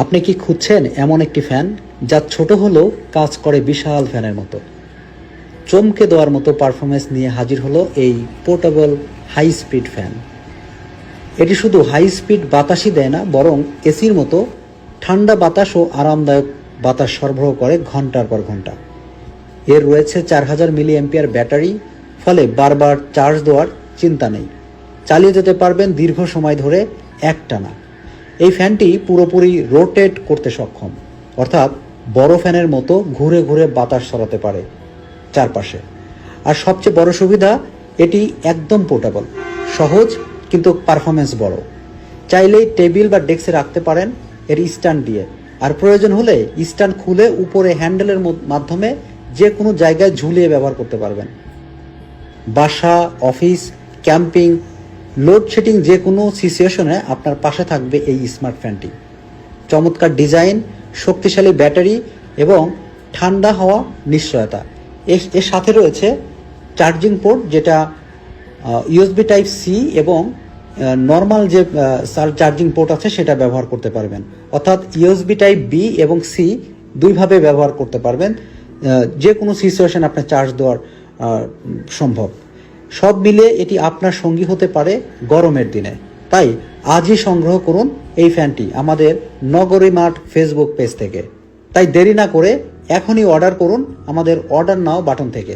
আপনি কি খুঁজছেন এমন একটি ফ্যান যা ছোট হলেও কাজ করে বিশাল ফ্যানের মতো? চমকে দেওয়ার মতো পারফরমেন্স নিয়ে হাজির হলো এই পোর্টেবল হাই স্পিড ফ্যান। এটি শুধু হাই স্পিড বাতাসই দেয় না, বরং এসির মতো ঠান্ডা বাতাস ও আরামদায়ক বাতাস সরবরাহ করে ঘন্টার পর ঘন্টা। এর রয়েছে 4000 মিলি অ্যাম্পিয়ার ব্যাটারি, ফলে বারবার চার্জ দেওয়ার চিন্তা নেই। চালিয়ে যেতে পারবেন দীর্ঘ সময় ধরে একটানা। এই ফ্যানটি পুরোপুরি রোটেট করতে সক্ষম, অর্থাৎ বড় ফ্যানের মতো ঘুরে ঘুরে বাতাস ছড়াতে পারে চারপাশে। আর সবচেয়ে বড় সুবিধা, এটি একদম পোর্টেবল, সহজ কিন্তু পারফরমেন্স বড়। চাইলেই টেবিল বা ডেস্কে রাখতে পারেন এর স্ট্যান্ড দিয়ে, আর প্রয়োজন হলে স্ট্যান্ড খুলে উপরে হ্যান্ডেলের মাধ্যমে যে কোনো জায়গায় ঝুলিয়ে ব্যবহার করতে পারবেন। বাসা, অফিস, ক্যাম্পিং, লোডশেডিং যে কোনো সিচুয়েশনে আপনার পাশে থাকবে এই স্মার্ট ফ্যানটি। চমৎকার ডিজাইন, শক্তিশালী ব্যাটারি এবং ঠান্ডা হওয়া নিশ্চয়তা। এর সাথে রয়েছে চার্জিং পোর্ট, যেটা ইউএসবি টাইপ সি এবং নর্মাল যে চার্জিং পোর্ট আছে সেটা ব্যবহার করতে পারবেন, অর্থাৎ ইউএসবি টাইপ বি এবং সি দুইভাবে ব্যবহার করতে পারবেন। যে কোনো সিচুয়েশন আপনার চার্জ দেওয়ার সম্ভব। সব মিলে এটি আপনার সঙ্গী হতে পারে গরমের দিনে। তাই আজই সংগ্রহ করুন এই ফ্যানটি আমাদের নগরী মার্ট ফেসবুক পেজ থেকে। তাই দেরি না করে এখনই অর্ডার করুন আমাদের অর্ডার নাও বাটন থেকে।